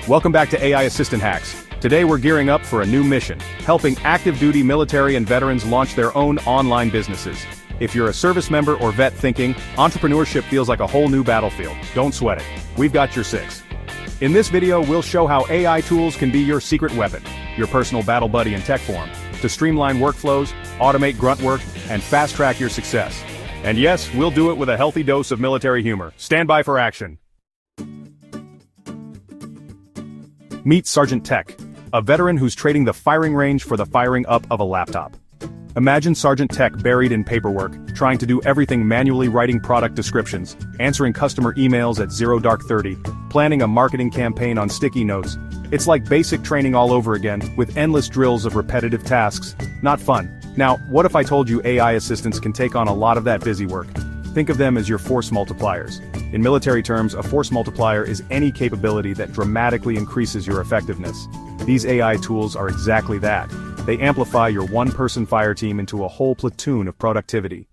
Welcome back to AI Assistant Hacks. Today we're gearing up for a new mission, helping active-duty military and veterans launch their own online businesses. If you're a service member or vet thinking, entrepreneurship feels like a whole new battlefield, don't sweat it. We've got your six. In this video, we'll show how AI tools can be your secret weapon, your personal battle buddy in tech form, to streamline workflows, automate grunt work, and fast-track your success. And yes, we'll do it with a healthy dose of military humor. Stand by for action. Meet Sergeant Tech, a veteran who's trading the firing range for the firing up of a laptop. Imagine Sergeant Tech buried in paperwork, trying to do everything manually, writing product descriptions, answering customer emails at 0:30, planning a marketing campaign on sticky notes. It's like basic training all over again, with endless drills of repetitive tasks. Not fun. Now, what if I told you AI assistants can take on a lot of that busy work? Think of them as your force multipliers. In military terms, a force multiplier is any capability that dramatically increases your effectiveness. These AI tools are exactly that. They amplify your one-person fire team into a whole platoon of productivity.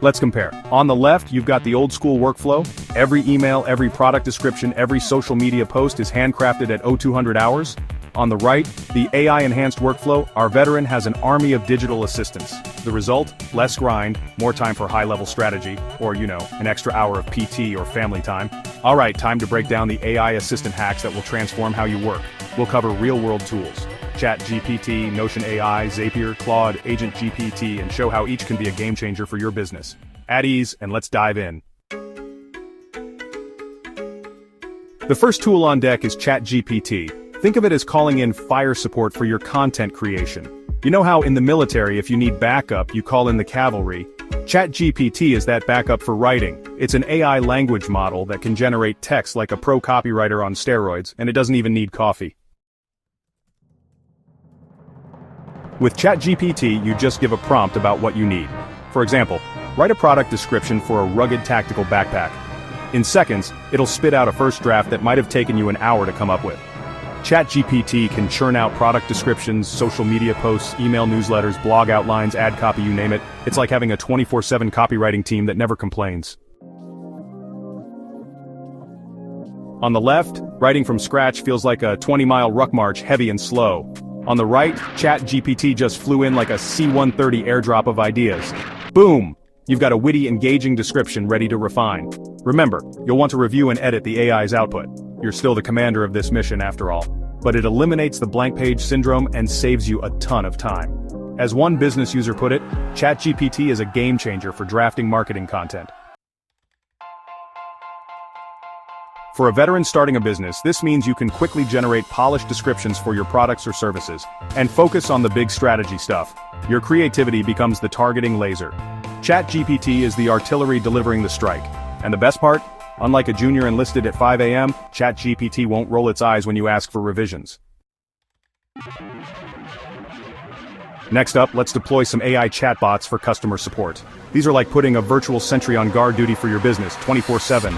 Let's compare. On the left, you've got the old-school workflow. Every email, every product description, every social media post is handcrafted at 0200 hours. On the right, the AI-enhanced workflow, our veteran has an army of digital assistants. The result? Less grind, more time for high-level strategy, or, an extra hour of PT or family time. Alright, time to break down the AI assistant hacks that will transform how you work. We'll cover real-world tools, ChatGPT, Notion AI, Zapier, Claude, Agent GPT, and show how each can be a game-changer for your business. At ease, and let's dive in. The first tool on deck is ChatGPT. Think of it as calling in fire support for your content creation. You know how in the military, if you need backup, you call in the cavalry? ChatGPT is that backup for writing. It's an AI language model that can generate text like a pro copywriter on steroids, and it doesn't even need coffee. With ChatGPT, you just give a prompt about what you need. For example, write a product description for a rugged tactical backpack. In seconds, it'll spit out a first draft that might have taken you an hour to come up with. ChatGPT can churn out product descriptions, social media posts, email newsletters, blog outlines, ad copy, you name it. It's like having a 24/7 copywriting team that never complains. On the left, writing from scratch feels like a 20-mile ruck march, heavy and slow. On the right, ChatGPT just flew in like a C-130 airdrop of ideas. Boom! You've got a witty, engaging description ready to refine. Remember, you'll want to review and edit the AI's output. You're still the commander of this mission after all. But it eliminates the blank page syndrome and saves you a ton of time. As one business user put it, ChatGPT is a game changer for drafting marketing content. For a veteran starting a business, this means you can quickly generate polished descriptions for your products or services, and focus on the big strategy stuff. Your creativity becomes the targeting laser. ChatGPT is the artillery delivering the strike. And the best part? Unlike a junior enlisted at 5 a.m., ChatGPT won't roll its eyes when you ask for revisions. Next up, let's deploy some AI chatbots for customer support. These are like putting a virtual sentry on guard duty for your business, 24/7.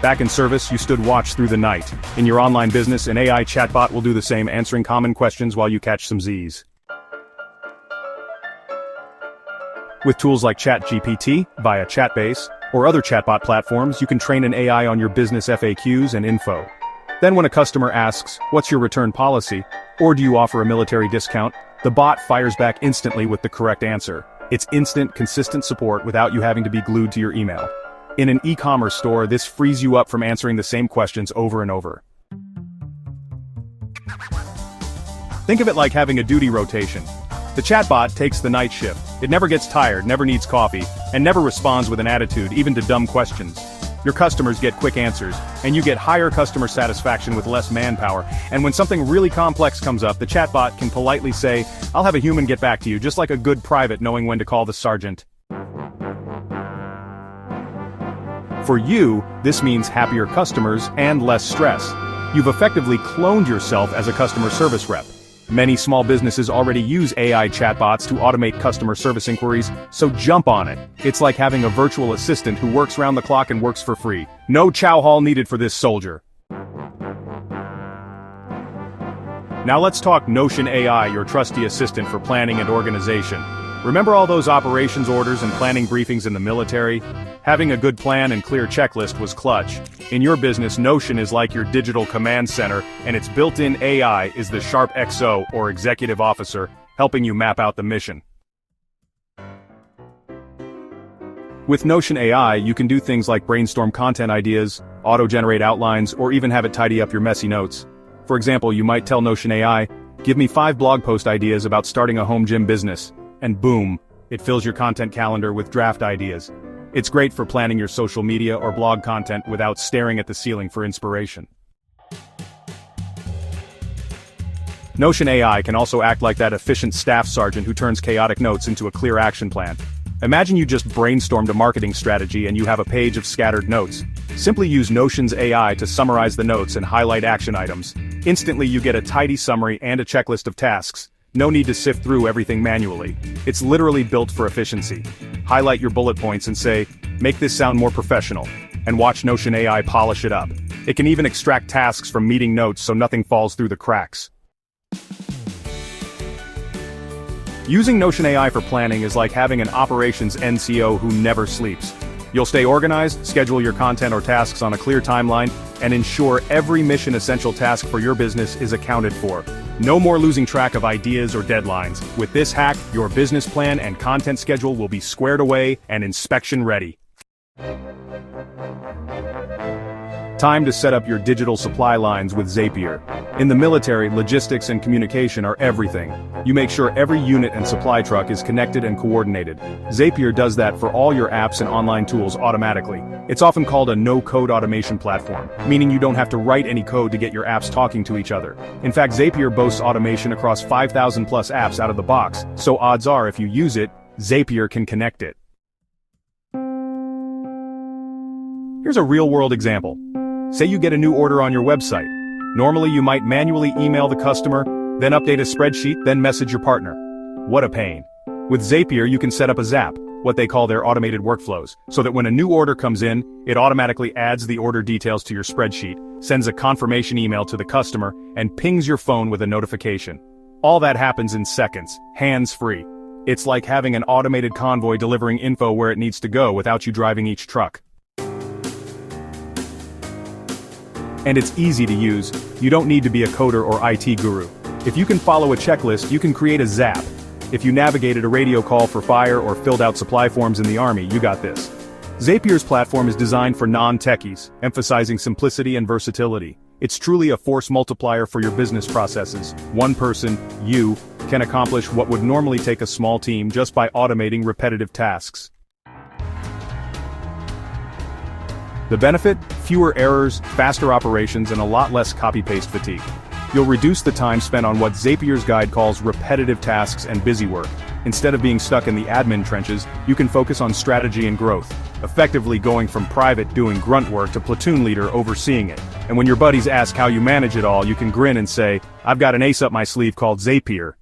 Back in service, you stood watch through the night. In your online business, an AI chatbot will do the same, answering common questions while you catch some Z's. With tools like ChatGPT, via Chatbase, or other chatbot platforms, you can train an AI on your business FAQs and info. Then when a customer asks, "What's your return policy?" or "Do you offer a military discount?" the bot fires back instantly with the correct answer. It's instant, consistent support without you having to be glued to your email. In an e-commerce store, this frees you up from answering the same questions over and over. Think of it like having a duty rotation. The chatbot takes the night shift. It never gets tired, never needs coffee, and never responds with an attitude, even to dumb questions. Your customers get quick answers, and you get higher customer satisfaction with less manpower. And when something really complex comes up, the chatbot can politely say, "I'll have a human get back to you," just like a good private knowing when to call the sergeant. For you, this means happier customers and less stress. You've effectively cloned yourself as a customer service rep. Many small businesses already use AI chatbots to automate customer service inquiries, so jump on it. It's like having a virtual assistant who works round the clock and works for free. No chow hall needed for this soldier. Now let's talk Notion AI, your trusty assistant for planning and organization. Remember all those operations orders and planning briefings in the military? Having a good plan and clear checklist was clutch. In your business, Notion is like your digital command center, and its built-in AI is the sharp XO or executive officer, helping you map out the mission. With Notion AI, you can do things like brainstorm content ideas, auto-generate outlines, or even have it tidy up your messy notes. For example, you might tell Notion AI, "Give me 5 blog post ideas about starting a home gym business," and boom, it fills your content calendar with draft ideas. It's great for planning your social media or blog content without staring at the ceiling for inspiration. Notion AI can also act like that efficient staff sergeant who turns chaotic notes into a clear action plan. Imagine you just brainstormed a marketing strategy and you have a page of scattered notes. Simply use Notion's AI to summarize the notes and highlight action items. Instantly you get a tidy summary and a checklist of tasks. No need to sift through everything manually. It's literally built for efficiency. Highlight your bullet points and say, "Make this sound more professional," and watch Notion AI polish it up. It can even extract tasks from meeting notes so nothing falls through the cracks. Using Notion AI for planning is like having an operations NCO who never sleeps. You'll stay organized, schedule your content or tasks on a clear timeline, and ensure every mission-essential task for your business is accounted for. No more losing track of ideas or deadlines. With this hack, your business plan and content schedule will be squared away and inspection ready. Time to set up your digital supply lines with Zapier. In the military, logistics and communication are everything. You make sure every unit and supply truck is connected and coordinated. Zapier does that for all your apps and online tools automatically. It's often called a no-code automation platform, meaning you don't have to write any code to get your apps talking to each other. In fact, Zapier boasts automation across 5,000 plus apps out of the box, so odds are if you use it, Zapier can connect it. Here's a real-world example. Say you get a new order on your website. Normally you might manually email the customer, then update a spreadsheet, then message your partner. What a pain. With Zapier you can set up a Zap, what they call their automated workflows, so that when a new order comes in, it automatically adds the order details to your spreadsheet, sends a confirmation email to the customer, and pings your phone with a notification. All that happens in seconds, hands-free. It's like having an automated convoy delivering info where it needs to go without you driving each truck. And it's easy to use. You don't need to be a coder or IT guru. If you can follow a checklist, you can create a Zap. If you navigated a radio call for fire or filled out supply forms in the Army, you got this. Zapier's platform is designed for non-techies, emphasizing simplicity and versatility. It's truly a force multiplier for your business processes. One person, you, can accomplish what would normally take a small team just by automating repetitive tasks. The benefit? Fewer errors, faster operations, and a lot less copy-paste fatigue. You'll reduce the time spent on what Zapier's guide calls repetitive tasks and busy work. Instead of being stuck in the admin trenches, you can focus on strategy and growth, effectively going from private doing grunt work to platoon leader overseeing it. And when your buddies ask how you manage it all, you can grin and say, "I've got an ace up my sleeve called Zapier."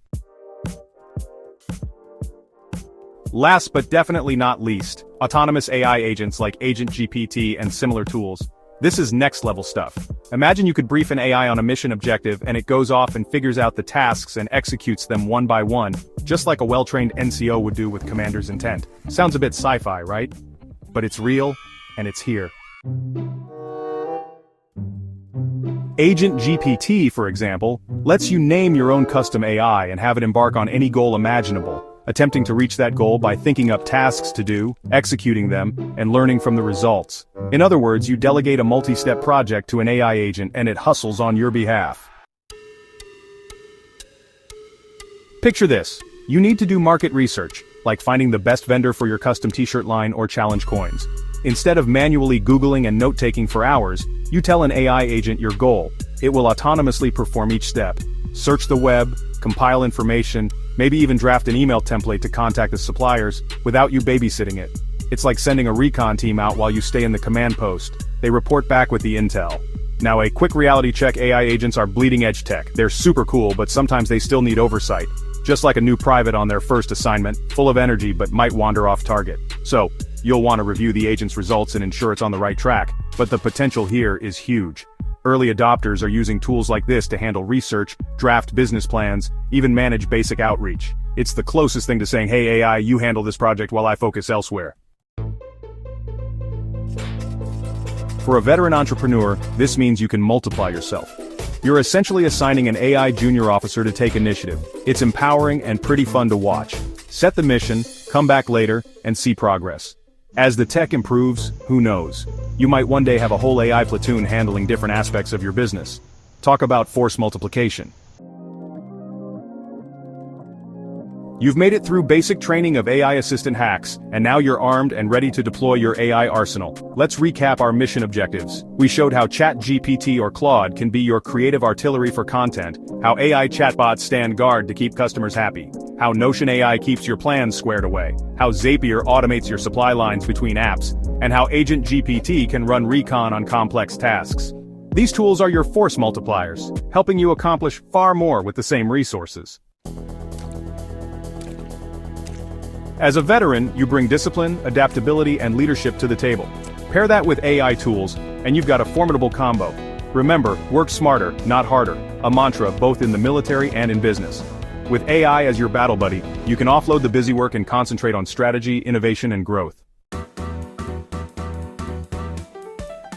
Last but definitely not least, autonomous AI agents like Agent GPT and similar tools. This is next-level stuff. Imagine you could brief an AI on a mission objective and it goes off and figures out the tasks and executes them one by one, just like a well-trained NCO would do with commander's intent. Sounds a bit sci-fi, right? But it's real, and it's here. Agent GPT, for example, lets you name your own custom AI and have it embark on any goal imaginable, attempting to reach that goal by thinking up tasks to do, executing them, and learning from the results. In other words, you delegate a multi-step project to an AI agent and it hustles on your behalf. Picture this. You need to do market research, like finding the best vendor for your custom t-shirt line or challenge coins. Instead of manually Googling and note-taking for hours, you tell an AI agent your goal. It will autonomously perform each step. Search the web, compile information, maybe even draft an email template to contact the suppliers, without you babysitting it. It's like sending a recon team out while you stay in the command post. They report back with the intel. Now a quick reality check: AI agents are bleeding-edge tech. They're super cool, but sometimes they still need oversight. Just like a new private on their first assignment, full of energy but might wander off target. So, you'll want to review the agent's results and ensure it's on the right track, but the potential here is huge. Early adopters are using tools like this to handle research, draft business plans, even manage basic outreach. It's the closest thing to saying, "Hey AI, you handle this project while I focus elsewhere." For a veteran entrepreneur, this means you can multiply yourself. You're essentially assigning an AI junior officer to take initiative. It's empowering and pretty fun to watch. Set the mission, come back later, and see progress. As the tech improves, who knows? You might one day have a whole AI platoon handling different aspects of your business. Talk about force multiplication. You've made it through basic training of AI assistant hacks, and now you're armed and ready to deploy your AI arsenal. Let's recap our mission objectives. We showed how ChatGPT or Claude can be your creative artillery for content, how AI chatbots stand guard to keep customers happy, how Notion AI keeps your plans squared away, how Zapier automates your supply lines between apps, and how Agent GPT can run recon on complex tasks. These tools are your force multipliers, helping you accomplish far more with the same resources. As a veteran, you bring discipline, adaptability, and leadership to the table. Pair that with AI tools, and you've got a formidable combo. Remember, work smarter, not harder, a mantra both in the military and in business. With AI as your battle buddy, you can offload the busy work and concentrate on strategy, innovation, and growth.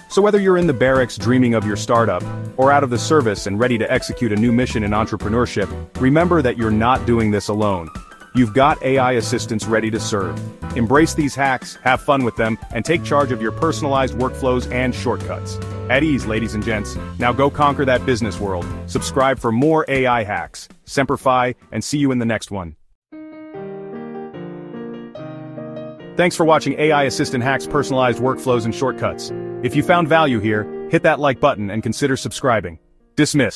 So whether you're in the barracks dreaming of your startup, or out of the service and ready to execute a new mission in entrepreneurship, remember that you're not doing this alone. You've got AI assistants ready to serve. Embrace these hacks, have fun with them, and take charge of your personalized workflows and shortcuts. At ease, ladies and gents. Now go conquer that business world. Subscribe for more AI hacks. Semper Fi, and see you in the next one. Thanks for watching AI Assistant Hacks Personalized Workflows and Shortcuts. If you found value here, hit that like button and consider subscribing. Dismissed.